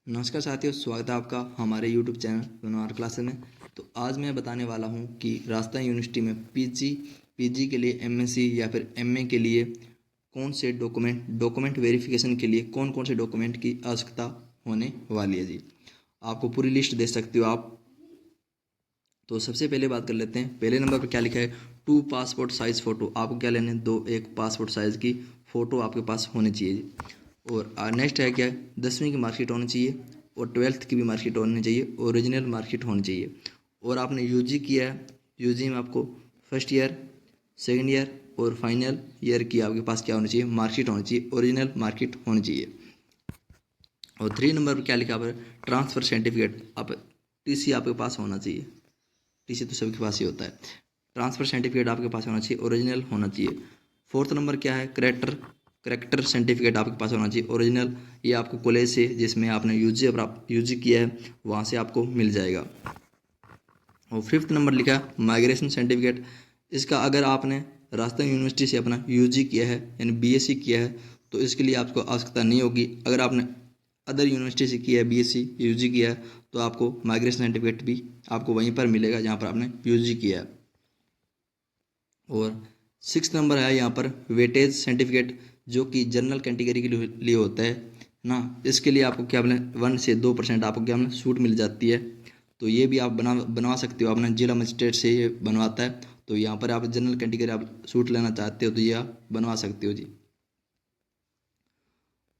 नमस्कार साथियों, स्वागत है आपका हमारे YouTube चैनल बनवार क्लासेस में। तो आज मैं बताने वाला हूं कि राजस्थान यूनिवर्सिटी में पीजी के लिए, एमएससी या फिर एमए के लिए कौन से डॉक्यूमेंट वेरिफिकेशन के लिए कौन कौन से डॉक्यूमेंट की आवश्यकता होने वाली है जी। आपको पूरी लिस्ट दे सकते हो आप। तो सबसे पहले बात कर लेते हैं। पहले नंबर पर क्या लिखा है, 2 पासपोर्ट साइज़ फ़ोटो। आपको क्या लेने हैं, एक पासपोर्ट साइज़ की फ़ोटो आपके पास होनी चाहिए जी। और नेक्स्ट है क्या है, 10वीं की मार्कशीट होनी चाहिए और 12th की भी मार्कशीट होनी चाहिए, ओरिजिनल मार्कशीट होनी चाहिए। और आपने यूजी किया है, यूजी में आपको फर्स्ट ईयर, सेकेंड ईयर और फाइनल ईयर की आपके पास क्या होनी चाहिए, मार्कशीट होनी चाहिए, ओरिजिनल मार्कशीट होनी चाहिए। और 3 नंबर पर क्या लिखा है, ट्रांसफ़र सर्टिफिकेट। आप टीसी आपके पास होना चाहिए। टीसी तो सबके पास ही होता है। ट्रांसफ़र सर्टिफिकेट आपके पास होना चाहिए, ओरिजिनल होना चाहिए। 4th नंबर क्या है, करेक्टर सर्टिफिकेट आपके पास होना चाहिए, ओरिजिनल। ये आपको कॉलेज से जिसमें आपने यूजी किया है वहाँ से आपको मिल जाएगा। और 5th नंबर लिखा है माइग्रेशन सर्टिफिकेट। इसका अगर आपने राजस्थान यूनिवर्सिटी से अपना यूजी किया है यानी बीएससी किया है तो इसके लिए आपको आवश्यकता नहीं होगी। अगर आपने अदर यूनिवर्सिटी से किया है, बीएससी यूजी किया है, तो आपको माइग्रेशन सर्टिफिकेट भी आपको वहीं पर मिलेगा जहाँ पर आपने यूजी किया है। और 6 नंबर है यहाँ पर वेटेज सर्टिफिकेट, जो कि जनरल कैटेगरी के लिए होता है ना। इसके लिए आपको क्या बोले 1 से 2% आपको क्या बोले छूट मिल जाती है। तो ये भी आप बनवा सकते हो। अपना जिला मजिस्ट्रेट से ये बनवाता है। तो यहाँ पर आप जनरल कैटेगरी आप छूट लेना चाहते हो तो ये आप बनवा सकते हो जी।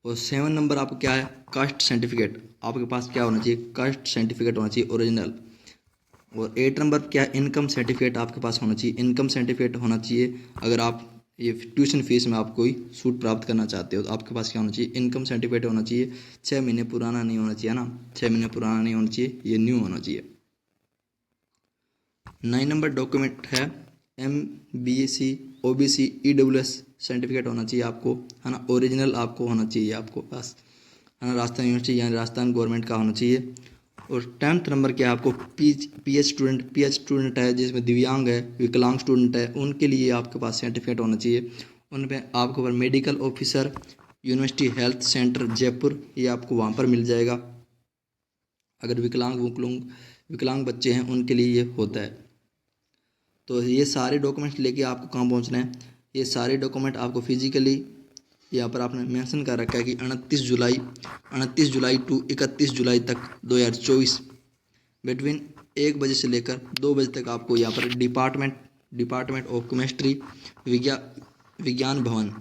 और 7 नंबर आपको क्या है, कास्ट सर्टिफिकेट। आपके पास क्या होना चाहिए, कास्ट सर्टिफिकेट होना चाहिए, ओरिजिनल। और 8 नंबर क्या है, इनकम सर्टिफिकेट आपके पास होना चाहिए। इनकम सर्टिफिकेट होना चाहिए अगर आप ये ट्यूशन फीस में आप कोई छूट प्राप्त करना चाहते हो तो आपके पास क्या होना चाहिए, इनकम सर्टिफिकेट होना चाहिए। 6 महीने पुराना नहीं होना चाहिए ना, 6 महीने पुराना नहीं होना चाहिए, ये न्यू होना चाहिए। 9 नंबर डॉक्यूमेंट है MBC OBC EWS सर्टिफिकेट होना चाहिए आपको, है ना। ओरिजिनल आपको होना चाहिए आपको पास, है ना। राजस्थान यूनिवर्सिटी यानी राजस्थान गवर्नमेंट का होना चाहिए। और 10th नंबर क्या है आपको, पीएच स्टूडेंट है जिसमें दिव्यांग है, विकलांग स्टूडेंट है, उनके लिए आपके पास सर्टिफिकेट होना चाहिए। उनमें आपको ऊपर medical officer university health centre Jaipur, ये आपको वहाँ पर मिल जाएगा। अगर विकलांग बच्चे हैं उनके लिए ये होता है। तो ये सारे डॉक्यूमेंट्स लेके आपको कहाँ पहुँचना है, ये सारे डॉक्यूमेंट आपको फिजिकली यहाँ पर आपने मेंशन कर रखा है कि 29 जुलाई टू 31 जुलाई तक 2024 बिटवीन 1 बजे से लेकर 2 बजे तक आपको यहाँ पर डिपार्टमेंट ऑफ केमिस्ट्री विज्ञान भवन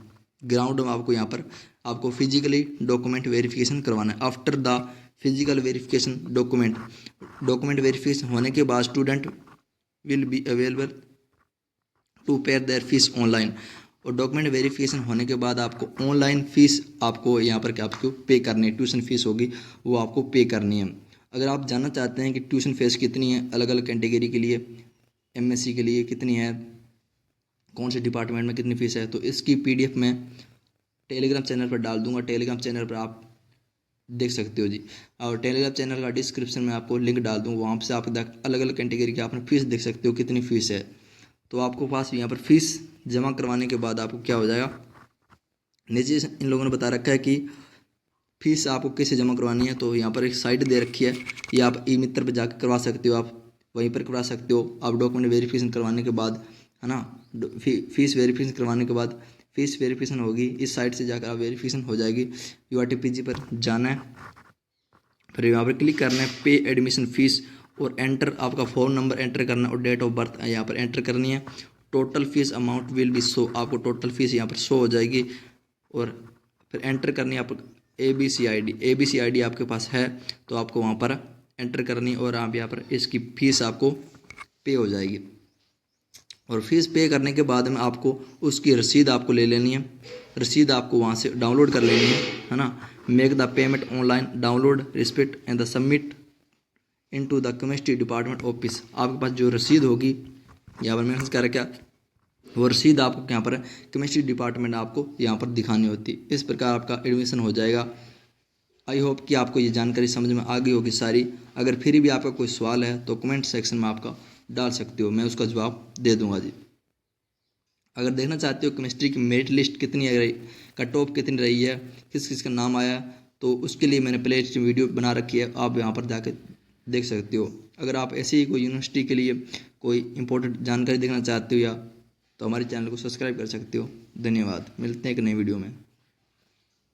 ग्राउंड में आपको फिजिकली डॉक्यूमेंट वेरिफिकेशन करवाना है। After the physical verification document verification होने के बाद student will be available to pay their fees online. और डॉक्यूमेंट वेरिफिकेशन होने के बाद आपको ऑनलाइन फ़ीस आपको यहाँ पर क्या आपको पे करनी है, ट्यूशन फ़ीस होगी वो आपको पे करनी है। अगर आप जानना चाहते हैं कि ट्यूशन फीस कितनी है अलग अलग कैटेगरी के लिए, एमएससी के लिए कितनी है, कौन से डिपार्टमेंट में कितनी फ़ीस है, तो इसकी पीडीएफ मैं टेलीग्राम चैनल पर डाल दूंगा। टेलीग्राम चैनल पर आप देख सकते हो जी। और टेलीग्राम चैनल का डिस्क्रिप्शन में आपको लिंक डाल दूँगा, वहाँ से आप अलग अलग कैटेगरी की आपने फ़ीस देख सकते हो कितनी फ़ीस है। तो आपको पास यहाँ पर फीस जमा करवाने के बाद आपको क्या हो जाएगा, नीचे इन लोगों ने बता रखा है कि फीस आपको कैसे जमा करवानी है। तो यहाँ पर एक साइट दे रखी है, ये आप ई मित्र पर जाकर करवा सकते हो, आप वहीं पर करवा सकते हो। आप डॉक्यूमेंट वेरिफिकेशन करवाने के बाद, है ना, फीस वेरिफिकेशन करवाने के बाद फीस वेरिफिकेशन होगी, इस साइट से जाकर आप वेरिफिकेशन हो जाएगी। URTPG पर जाना है, फिर यहाँ पर क्लिक करना है पे एडमिशन फीस और एंटर आपका फ़ोन नंबर एंटर करना और डेट ऑफ बर्थ यहाँ पर एंटर करनी है। Total fees amount will be show, आपको टोटल फीस यहाँ पर शो हो जाएगी। और फिर एंटर करनी है आप ABC ID आपके पास है तो आपको वहाँ पर एंटर करनी और आप यहाँ पर इसकी फ़ीस आपको पे हो जाएगी। और फीस पे करने के बाद में आपको उसकी रसीद आपको ले लेनी है। रसीद आपको वहाँ से डाउनलोड कर लेनी है ना। Make the payment online, download receipt and the submit into the chemistry department office. आपके पास जो रसीद होगी यहाँ पर मेंशन कर रखा, वो रसीद आपको यहाँ पर केमिस्ट्री डिपार्टमेंट आपको यहाँ पर दिखानी होती। इस प्रकार आपका एडमिशन हो जाएगा। आई होप कि आपको ये जानकारी समझ में आ गई होगी सारी। अगर फिर भी आपका कोई सवाल है तो कमेंट सेक्शन में आपका डाल सकते हो, मैं उसका जवाब दे दूंगा जी। अगर देखना चाहते हो केमिस्ट्री की मेरिट लिस्ट कितनी है, कट ऑफ कितनी रही है, किस किस का नाम आया, तो उसके लिए मैंने प्ले लिस्ट में वीडियो बना रखी है, आप यहाँ पर जाकर देख सकते हो। अगर आप ऐसे ही कोई यूनिवर्सिटी के लिए कोई इंपॉर्टेंट जानकारी देखना चाहते हो या तो हमारे चैनल को सब्सक्राइब कर सकते हो। धन्यवाद, मिलते हैं एक नई वीडियो में।